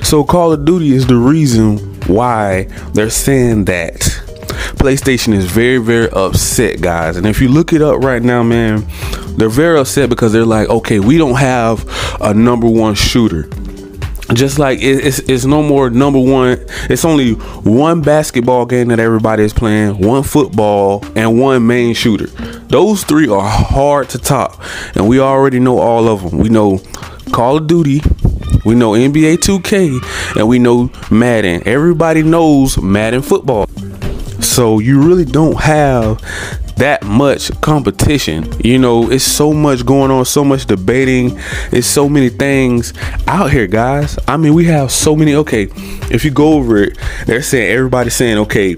So Call of Duty is the reason why they're saying that PlayStation is very, very upset, guys. And if you look it up right now, man, they're very upset because they're like, okay, we don't have a #1 shooter. Just like it's no more #1. It's only one basketball game that everybody is playing, one football, and one main shooter. Those three are hard to top, and we already know all of them. We know Call of Duty, we know NBA 2K, and we know Madden. Everybody knows Madden football. So you really don't have that much competition. You know, it's so much going on, so much debating, it's so many things out here, guys. I mean, we have so many. Okay, if you go over it, they're saying, everybody's saying, okay,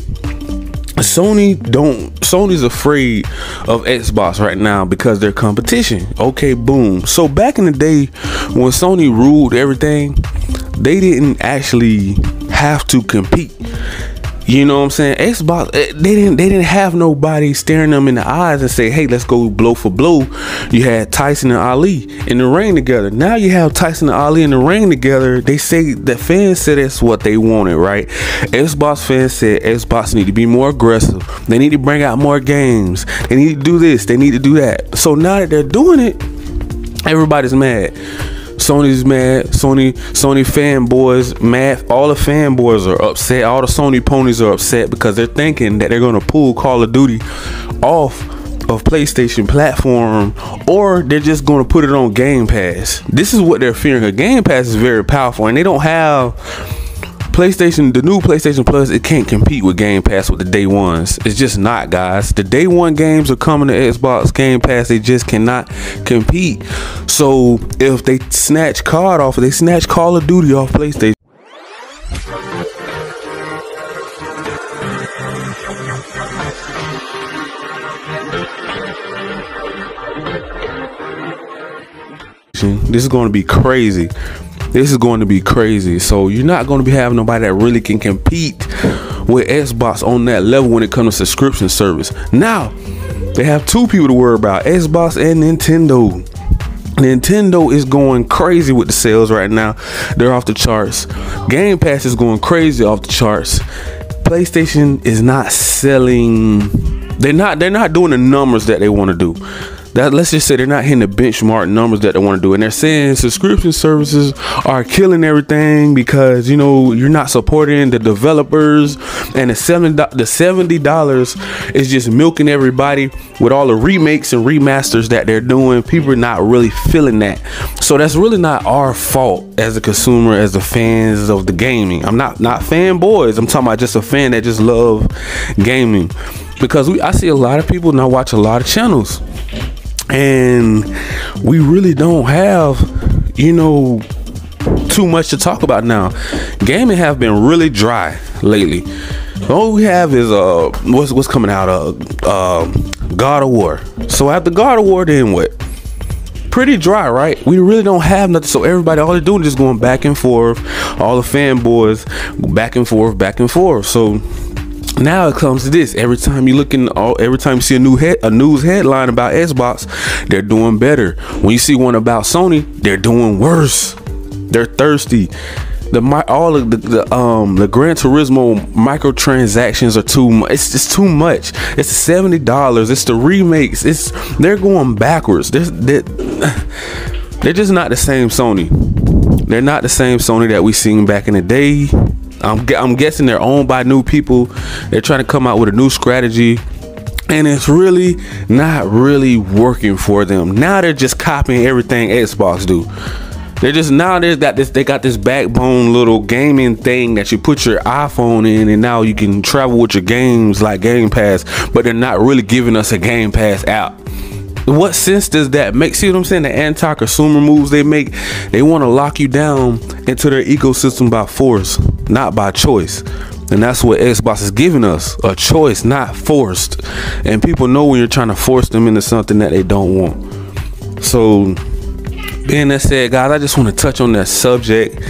Sony's afraid of Xbox right now because they're competition. Okay, boom. So back in the day when Sony ruled everything, they didn't actually have to compete. You know what I'm saying? Xbox, they didn't have nobody staring them in the eyes and say, hey, let's go blow for blow. You had Tyson and Ali in the ring together. Now you have Tyson and Ali in the ring together. They say the fans said that's what they wanted, right? Xbox fans said Xbox need to be more aggressive. They need to bring out more games. They need to do this. They need to do that. So now that they're doing it, everybody's mad. Sony's mad. Sony fanboys mad. All the fanboys are upset. All the Sony ponies are upset because they're thinking that they're gonna pull Call of Duty off of PlayStation platform, or they're just gonna put it on Game Pass. This is what they're fearing. A Game Pass is very powerful, and they don't have PlayStation. The new PlayStation Plus, it can't compete with Game Pass with the day ones. It's just not, guys. The day one games are coming to Xbox Game Pass. They just cannot compete. So if they snatch Call of Duty off PlayStation, this is going to be crazy. This is going to be crazy. So you're not going to be having nobody that really can compete with Xbox on that level when it comes to subscription service. Now they have two people to worry about, Xbox and Nintendo. Nintendo is going crazy with the sales right now. They're off the charts. Game Pass is going crazy off the charts. PlayStation is not selling. They're not doing the numbers that they want to do. Let's just say they're not hitting the benchmark numbers that they want to do, and they're saying subscription services are killing everything because, you know, you're not supporting the developers, and the $70 is just milking everybody with all the remakes and remasters that they're doing. People are not really feeling that, so that's really not our fault as a consumer, as the fans of the gaming. I'm not fanboys. I'm talking about just a fan that just love gaming, because I see a lot of people and I watch a lot of channels, and we really don't have, you know, too much to talk about now. Gaming have been really dry lately. All we have is what's coming out of God of War. So after God of War, then what? Pretty dry, right? We really don't have nothing. So everybody, all they're doing is just going back and forth. All the fanboys back and forth, back and forth. So now it comes to this. Every time you see a news headline about Xbox, they're doing better. When you see one about Sony, they're doing worse. They're thirsty. The Gran Turismo microtransactions are too much. It's just too much. It's $70. It's the remakes. They're going backwards. They're just not the same Sony. They're not the same Sony that we seen back in the day. I'm guessing they're owned by new people. They're trying to come out with a new strategy, and it's really not really working for them. Now they're just copying everything Xbox do. They got this backbone little gaming thing that you put your iPhone in, and now you can travel with your games like Game Pass, but they're not really giving us a Game Pass app. What sense does that make? See what I'm saying? The anti-consumer moves they make, they want to lock you down into their ecosystem by force, not by choice. And that's what Xbox is giving us, a choice, not forced. And people know when you're trying to force them into something that they don't want. So being that said, guys, I just want to touch on that subject.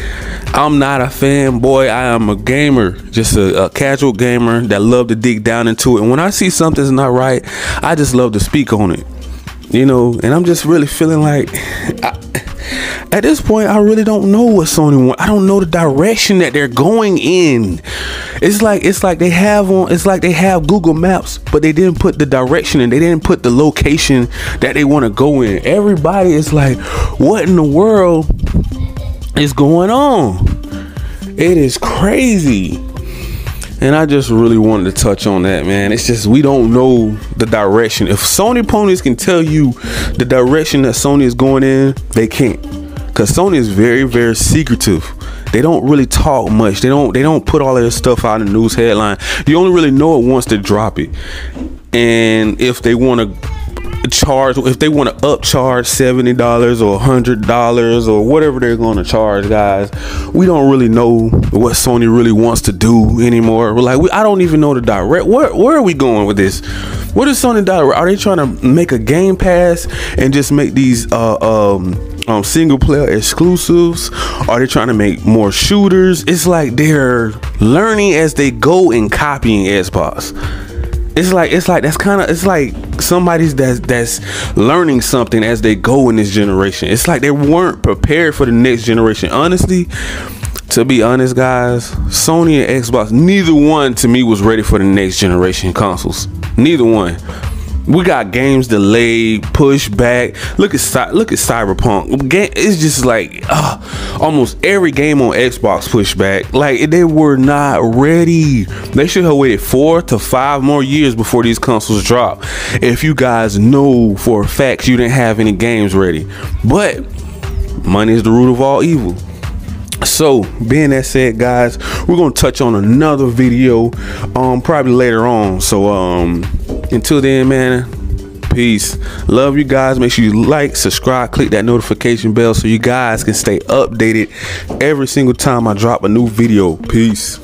I'm not a fanboy. I am a gamer, just a casual gamer that love to dig down into it. And when I see something's not right, I just love to speak on it. You know, and I'm just really feeling like at this point, I really don't know what Sony want. I don't know the direction that they're going in. It's like they have Google Maps, but they didn't put the direction and they didn't put the location that they want to go in. Everybody is like, what in the world is going on? It is crazy. And I just really wanted to touch on that, man. It's just, we don't know the direction. If Sony ponies can tell you the direction that Sony is going in, they can't. Because Sony is very, very secretive. They don't really talk much. They don't put all of their stuff out in the news headline. You only really know it once they drop it. And if they want to upcharge $70 or $100 or whatever they're going to charge, guys, we don't really know what Sony really wants to do anymore. We're like, I don't even know the direct. Where are we going with this? What is Sony direct? Are they trying to make a Game Pass and just make these single player exclusives? Are they trying to make more shooters? It's like they're learning as they go and copying Xbox. It's like somebody's that's learning something as they go in this generation. It's like they weren't prepared for the next generation. Honestly, to be honest, guys, Sony and Xbox, neither one to me was ready for the next generation consoles. Neither one. We got games delayed, pushed back. Look at Cyberpunk. It's just like almost every game on Xbox pushed back. Like, they were not ready. They should have waited 4 to 5 more years before these consoles drop. If you guys know for a fact you didn't have any games ready. But money is the root of all evil. So, being that said, guys, we're gonna touch on another video probably later on. So until then, man, peace. Love you guys. Make sure you like, subscribe, click that notification bell so you guys can stay updated every single time I drop a new video. Peace.